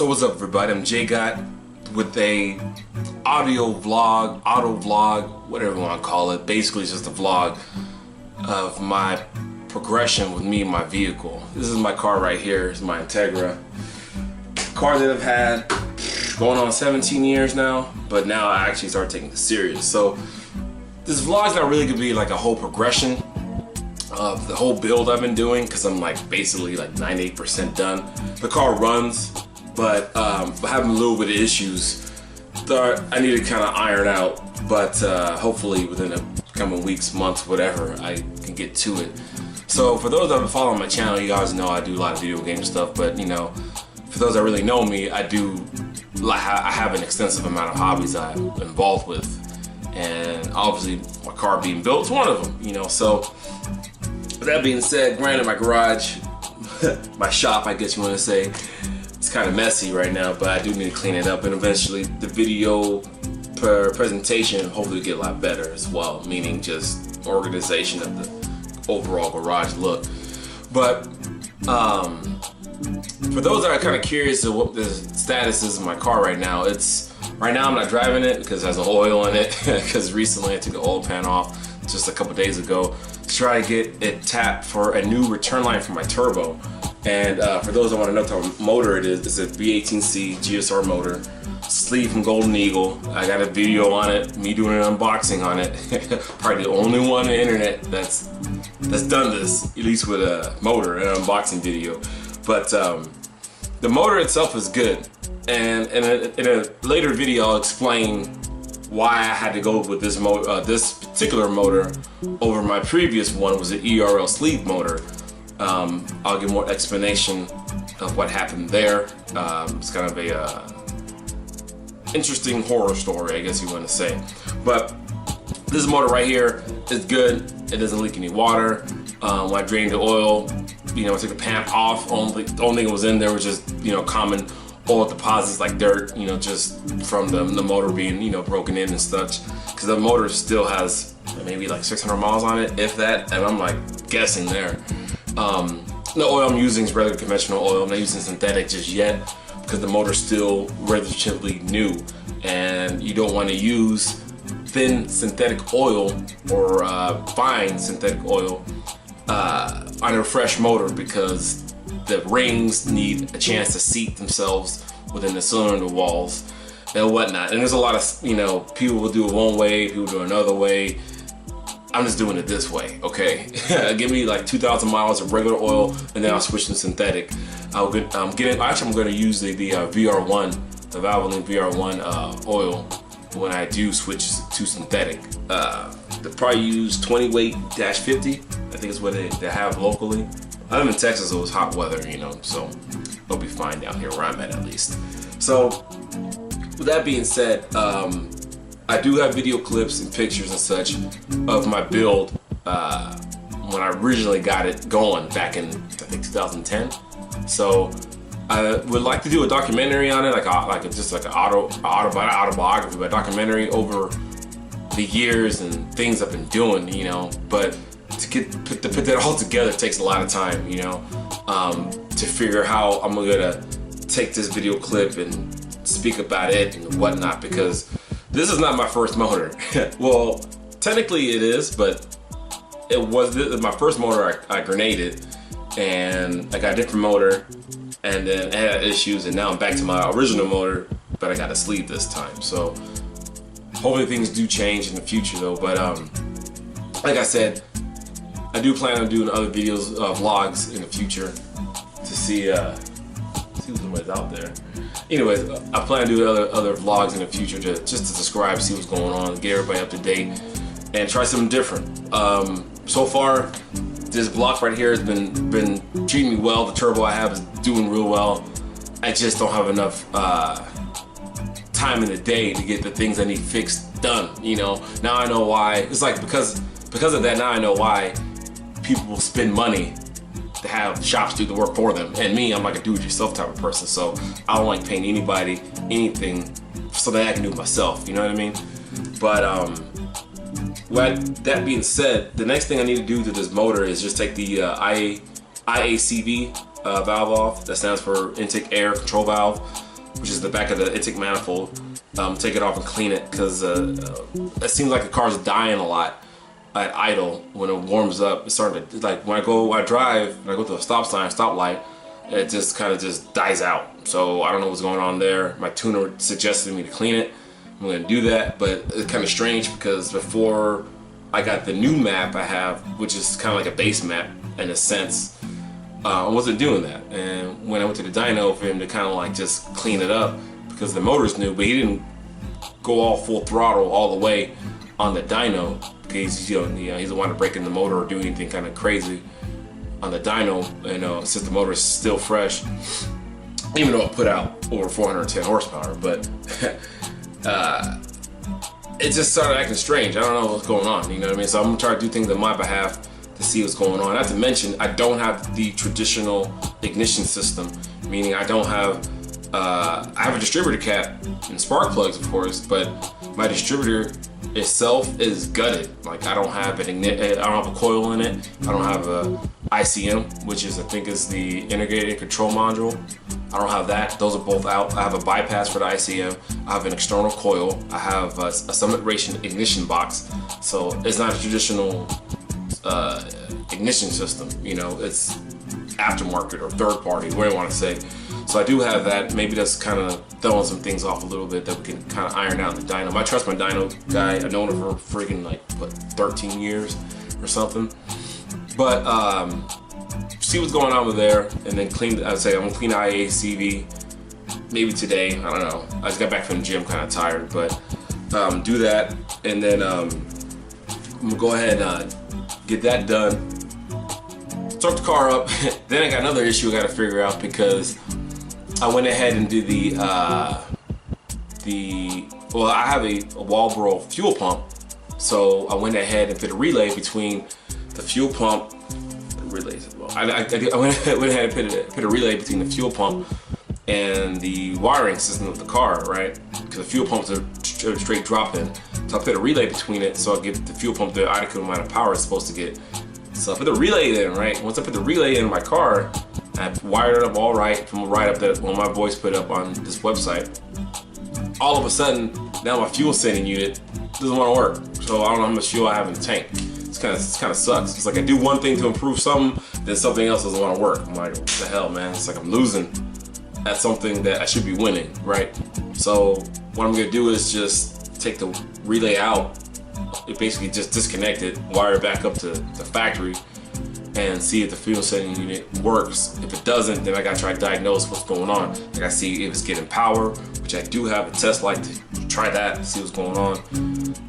So what's up, everybody? I'm Jay Gott with a auto vlog, whatever you want to call it. Basically, it's just a vlog of my progression with me and my vehicle. This is my car right here. It's my Integra. Car that I've had going on 17 years now, but now I actually start taking it serious. So this vlog's not really gonna be like a whole progression of the whole build I've been doing, because I'm like basically like 98% done. The car runs, but having a little bit of issues that I need to kind of iron out, but hopefully within the coming weeks, months, whatever, I can get to it. So for those that have been following my channel, you guys know I do a lot of video game stuff, but you know, for those that really know me, I have an extensive amount of hobbies I'm involved with, and obviously my car being built is one of them, you know. So with that being said, granted, my garage, my shop, I guess you want to say, it's kind of messy right now, but I do need to clean it up, and eventually the video presentation hopefully get a lot better as well, meaning just organization of the overall garage look. But for those that are kind of curious of what the status is of my car right now, right now I'm not driving it because it has oil in it, because recently I took the oil pan off just a couple days ago to try to get it tapped for a new return line for my turbo. And for those that want to know what type of motor it is, it's a V18C GSR motor, sleeve from Golden Eagle. I got a video on it, me doing an unboxing on it. Probably the only one on the internet that's done this, at least with a motor, an unboxing video. But the motor itself is good, and in a later video I'll explain why I had to go with this particular motor over my previous one, was an ERL sleeve motor. I'll give more explanation of what happened there. It's kind of a interesting horror story, I guess you want to say. But this motor right here is good. It doesn't leak any water. When I drained the oil, you know, I took the pan off. The only thing that was in there was just, you know, common oil deposits like dirt, you know, just from the motor being, you know, broken in and such. Because the motor still has maybe like 600 miles on it, if that, and I'm like guessing there. The oil I'm using is regular conventional oil. I'm not using synthetic just yet because the motor's still relatively new, and you don't want to use thin synthetic oil or fine synthetic oil on a fresh motor, because the rings need a chance to seat themselves within the cylinder walls and whatnot. And there's a lot of, you know, people will do it one way, people do it another way. I'm just doing it this way, okay? Give me like 2,000 miles of regular oil, and then I'll switch to synthetic. I'm going to use the VR1, the Valvoline VR1 oil when I do switch to synthetic. They probably use 20 weight -50. I think is what they have locally. I live in Texas, so it's hot weather, you know, so it'll be fine down here where I'm at least. So with that being said, I do have video clips and pictures and such of my build when I originally got it going back in, I think, 2010. So I would like to do a documentary on it, just like an autobiography, but a documentary over the years and things I've been doing, you know. But to put that all together takes a lot of time, you know, to figure how I'm gonna take this video clip and speak about it and whatnot, because this is not my first motor. Well, technically it is, but it was my first motor. I grenaded, and I got a different motor, and then I had issues, and now I'm back to my original motor, but I got a sleeve this time. So hopefully things do change in the future though. But like I said, I do plan on doing other videos, vlogs in the future to see what's out there. Anyways, I plan to do other vlogs in the future to just to describe, see what's going on, get everybody up to date, and try something different. So far, this block right here has been treating me well. The turbo I have is doing real well. I just don't have enough time in the day to get the things I need fixed done. You know, now I know why. It's like because of that, now I know why people will spend money to have shops do the work for them. And me, I'm like a do-it-yourself type of person, so I don't like paying anybody anything so that I can do it myself, you know what I mean? But with that being said, the next thing I need to do to this motor is just take the IACV valve off. That stands for intake air control valve. which is the back of the intake manifold. Take it off and clean it, because it seems like the car's dying a lot at idle. When it warms up, it's starting to, like, when I drive, and I go to a stoplight, it just kind of just dies out. So I don't know what's going on there. My tuner suggested me to clean it. I'm gonna do that, but it's kind of strange because before I got the new map I have, which is kind of like a base map in a sense, I wasn't doing that. And when I went to the dyno for him to kind of like just clean it up, because the motor's new, but he didn't go all full throttle all the way on the dyno, because he doesn't want to break in the motor or do anything kind of crazy on the dyno. And since the motor is still fresh, even though it put out over 410 horsepower, but it just started acting strange. I don't know what's going on, you know what I mean? So I'm gonna try to do things on my behalf to see what's going on. Not to mention, I don't have the traditional ignition system, meaning I don't have, I have a distributor cap and spark plugs, of course, but my distributor itself is gutted. Like, I don't have I don't have a coil in it. I don't have a ICM, which is, I think, is the integrated control module. I don't have that. Those are both out. I have a bypass for the ICM. I have an external coil. I have a Summit Racing ignition box. So it's not a traditional ignition system. You know, it's aftermarket or third party, whatever you want to say. So I do have that. Maybe that's kind of throwing some things off a little bit that we can kind of iron out in the dyno. I trust my dyno guy. I've known him for freaking like, what, 13 years or something. But see what's going on with there, and then clean. I'd say I'm gonna clean the IACV maybe today. I don't know. I just got back from the gym, kind of tired, but do that, and then I'm gonna go ahead and get that done. Start the car up. Then I got another issue I got to figure out, because I went ahead and did well, I have a Walbro fuel pump, so I went ahead and did a relay between the fuel pump. Relays as well. I went ahead and put a relay between the fuel pump and the wiring system of the car, right? Because the fuel pump's a straight drop in. So I put a relay between it, so I give the fuel pump the adequate amount of power it's supposed to get. So I put the relay in, right? Once I put the relay in my car, I wired it up all right from a write-up that one of my boys put up on this website. All of a sudden, now my fuel sending unit doesn't want to work. So I don't know how much fuel I have in the tank. It kind of sucks. It's like I do one thing to improve something, then something else doesn't want to work. I'm like, what the hell, man? It's like I'm losing at something that I should be winning, right? So what I'm gonna do is just take the relay out. It basically just disconnect it, wire it back up to the factory, and see if the fuel sending unit works. If it doesn't, then I gotta try to diagnose what's going on. I gotta see if it's getting power, which I do have a test light to try that, see what's going on.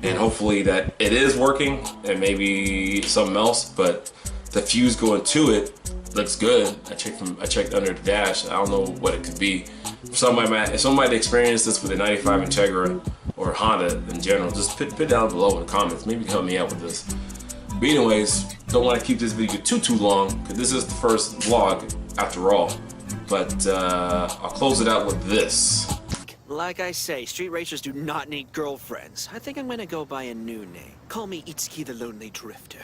And hopefully that it is working, and maybe something else, but the fuse going to it looks good. I checked under the dash. I don't know what it could be. If somebody experienced this with a 95 Integra or Honda in general, just put down below in the comments. Maybe you can help me out with this. But anyways, don't want to keep this video too long, because this is the first vlog after all. But I'll close it out with this. Like I say, street racers do not need girlfriends. I think I'm gonna go by a new name. Call me Itsuki the Lonely Drifter.